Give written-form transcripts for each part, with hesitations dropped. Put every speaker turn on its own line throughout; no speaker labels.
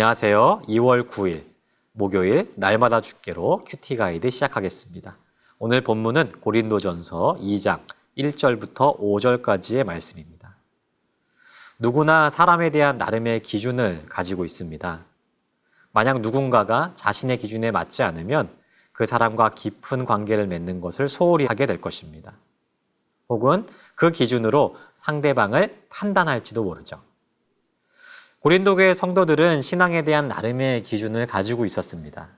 안녕하세요. 2월 9일 목요일 날마다 죽게로 큐티 가이드 시작하겠습니다. 오늘 본문은 고린도전서 2장 1절부터 5절까지의 말씀입니다. 누구나 사람에 대한 나름의 기준을 가지고 있습니다. 만약 누군가가 자신의 기준에 맞지 않으면 그 사람과 깊은 관계를 맺는 것을 소홀히 하게 될 것입니다. 혹은 그 기준으로 상대방을 판단할지도 모르죠. 고린도 교회 성도들은 신앙에 대한 나름의 기준을 가지고 있었습니다.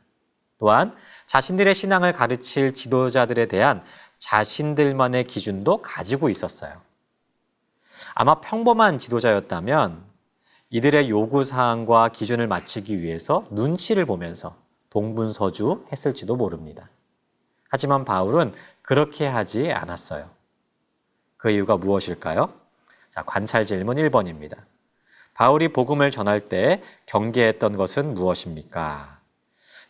또한 자신들의 신앙을 가르칠 지도자들에 대한 자신들만의 기준도 가지고 있었어요. 아마 평범한 지도자였다면 이들의 요구사항과 기준을 맞추기 위해서 눈치를 보면서 동분서주 했을지도 모릅니다. 하지만 바울은 그렇게 하지 않았어요. 그 이유가 무엇일까요? 관찰 질문 1번입니다. 바울이 복음을 전할 때 경계했던 것은 무엇입니까?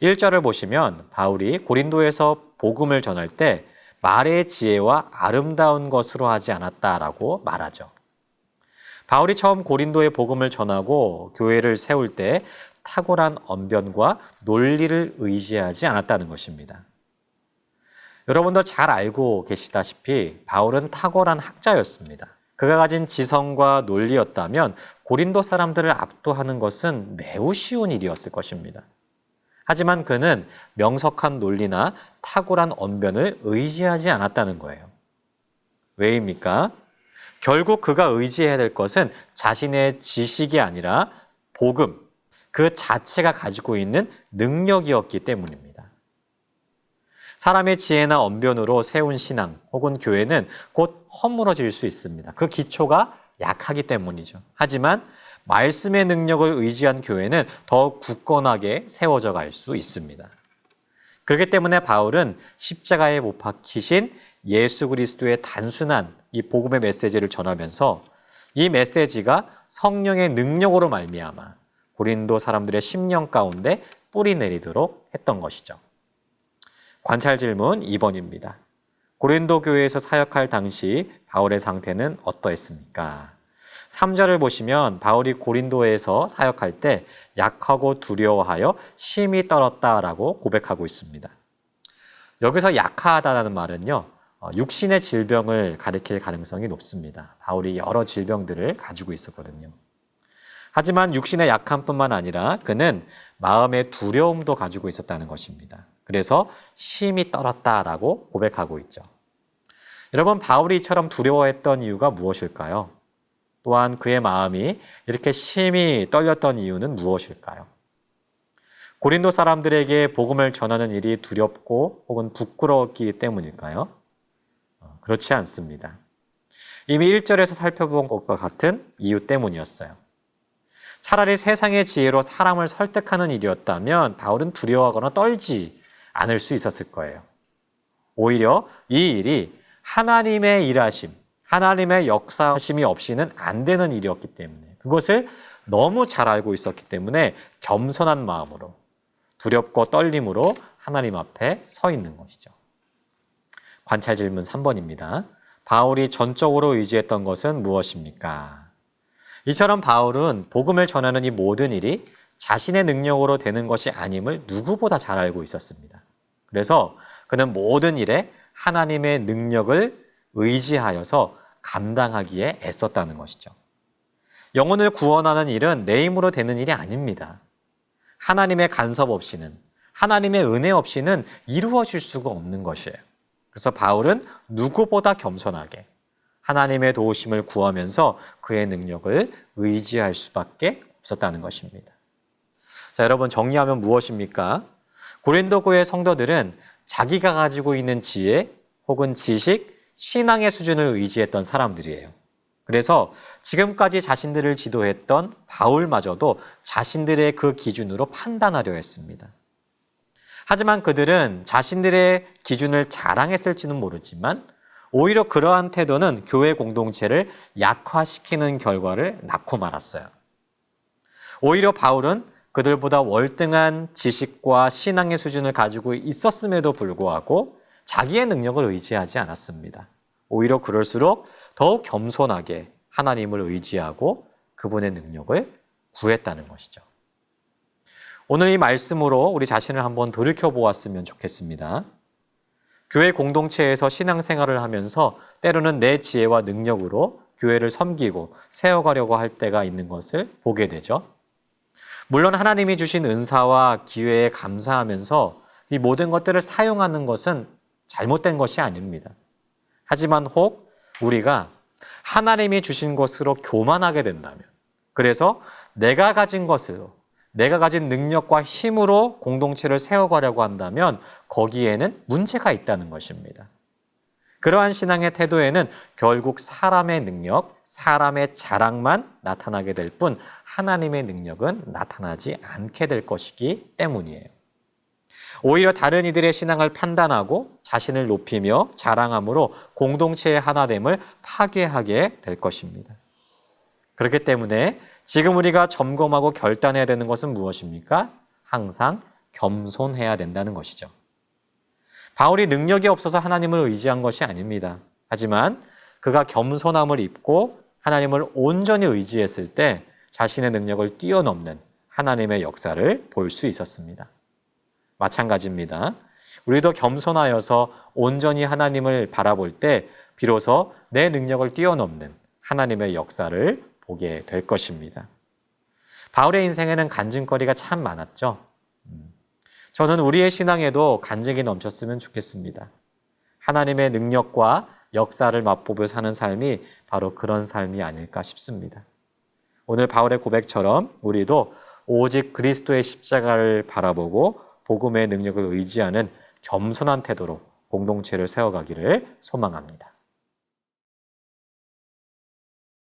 1절을 보시면 바울이 고린도에서 복음을 전할 때 말의 지혜와 아름다운 것으로 하지 않았다라고 말하죠. 바울이 처음 고린도에 복음을 전하고 교회를 세울 때 탁월한 언변과 논리를 의지하지 않았다는 것입니다. 여러분도 잘 알고 계시다시피 바울은 탁월한 학자였습니다. 그가 가진 지성과 논리였다면 고린도 사람들을 압도하는 것은 매우 쉬운 일이었을 것입니다. 하지만 그는 명석한 논리나 탁월한 언변을 의지하지 않았다는 거예요. 왜입니까? 결국 그가 의지해야 될 것은 자신의 지식이 아니라 복음, 그 자체가 가지고 있는 능력이었기 때문입니다. 사람의 지혜나 언변으로 세운 신앙 혹은 교회는 곧 허물어질 수 있습니다. 그 기초가 약하기 때문이죠. 하지만 말씀의 능력을 의지한 교회는 더욱 굳건하게 세워져 갈 수 있습니다. 그렇기 때문에 바울은 십자가에 못 박히신 예수 그리스도의 단순한 이 복음의 메시지를 전하면서 이 메시지가 성령의 능력으로 말미암아 고린도 사람들의 심령 가운데 뿌리 내리도록 했던 것이죠. 관찰 질문 2번입니다. 고린도 교회에서 사역할 당시 바울의 상태는 어떠했습니까? 3절을 보시면 바울이 고린도에서 사역할 때 약하고 두려워하여 심히 떨었다라고 고백하고 있습니다. 여기서 약하다라는 말은요, 육신의 질병을 가리킬 가능성이 높습니다. 바울이 여러 질병들을 가지고 있었거든요. 하지만 육신의 약함뿐만 아니라 그는 마음의 두려움도 가지고 있었다는 것입니다. 그래서 심히 떨었다라고 고백하고 있죠. 여러분, 바울이 이처럼 두려워했던 이유가 무엇일까요? 또한 그의 마음이 이렇게 심히 떨렸던 이유는 무엇일까요? 고린도 사람들에게 복음을 전하는 일이 두렵고 혹은 부끄러웠기 때문일까요? 그렇지 않습니다. 이미 1절에서 살펴본 것과 같은 이유 때문이었어요. 차라리 세상의 지혜로 사람을 설득하는 일이었다면 바울은 두려워하거나 떨지 않을 수 있었을 거예요. 오히려 이 일이 하나님의 일하심, 하나님의 역사하심이 없이는 안 되는 일이었기 때문에 그것을 너무 잘 알고 있었기 때문에 겸손한 마음으로 두렵고 떨림으로 하나님 앞에 서 있는 것이죠. 관찰 질문 3번입니다. 바울이 전적으로 의지했던 것은 무엇입니까? 이처럼 바울은 복음을 전하는 이 모든 일이 자신의 능력으로 되는 것이 아님을 누구보다 잘 알고 있었습니다. 그래서 그는 모든 일에 하나님의 능력을 의지하여서 감당하기에 애썼다는 것이죠. 영혼을 구원하는 일은 내 힘으로 되는 일이 아닙니다. 하나님의 간섭 없이는, 하나님의 은혜 없이는 이루어질 수가 없는 것이에요. 그래서 바울은 누구보다 겸손하게 하나님의 도우심을 구하면서 그의 능력을 의지할 수밖에 없었다는 것입니다. 자, 여러분, 정리하면 무엇입니까? 고린도 교회 성도들은 자기가 가지고 있는 지혜 혹은 지식, 신앙의 수준을 의지했던 사람들이에요. 그래서 지금까지 자신들을 지도했던 바울마저도 자신들의 그 기준으로 판단하려 했습니다. 하지만 그들은 자신들의 기준을 자랑했을지는 모르지만 오히려 그러한 태도는 교회 공동체를 약화시키는 결과를 낳고 말았어요. 오히려 바울은 그들보다 월등한 지식과 신앙의 수준을 가지고 있었음에도 불구하고 자기의 능력을 의지하지 않았습니다. 오히려 그럴수록 더욱 겸손하게 하나님을 의지하고 그분의 능력을 구했다는 것이죠. 오늘 이 말씀으로 우리 자신을 한번 돌이켜 보았으면 좋겠습니다. 교회 공동체에서 신앙생활을 하면서 때로는 내 지혜와 능력으로 교회를 섬기고 세워가려고 할 때가 있는 것을 보게 되죠. 물론 하나님이 주신 은사와 기회에 감사하면서 이 모든 것들을 사용하는 것은 잘못된 것이 아닙니다. 하지만 혹 우리가 하나님이 주신 것으로 교만하게 된다면, 그래서 내가 가진 것으로, 내가 가진 능력과 힘으로 공동체를 세워가려고 한다면 거기에는 문제가 있다는 것입니다. 그러한 신앙의 태도에는 결국 사람의 능력, 사람의 자랑만 나타나게 될 뿐 하나님의 능력은 나타나지 않게 될 것이기 때문이에요. 오히려 다른 이들의 신앙을 판단하고 자신을 높이며 자랑함으로 공동체의 하나됨을 파괴하게 될 것입니다. 그렇기 때문에 지금 우리가 점검하고 결단해야 되는 것은 무엇입니까? 항상 겸손해야 된다는 것이죠. 바울이 능력이 없어서 하나님을 의지한 것이 아닙니다. 하지만 그가 겸손함을 입고 하나님을 온전히 의지했을 때 자신의 능력을 뛰어넘는 하나님의 역사를 볼 수 있었습니다. 마찬가지입니다. 우리도 겸손하여서 온전히 하나님을 바라볼 때 비로소 내 능력을 뛰어넘는 하나님의 역사를 보게 될 것입니다. 바울의 인생에는 간증거리가 참 많았죠. 저는 우리의 신앙에도 간증이 넘쳤으면 좋겠습니다. 하나님의 능력과 역사를 맛보며 사는 삶이 바로 그런 삶이 아닐까 싶습니다. 오늘 바울의 고백처럼 우리도 오직 그리스도의 십자가를 바라보고 복음의 능력을 의지하는 겸손한 태도로 공동체를 세워가기를 소망합니다.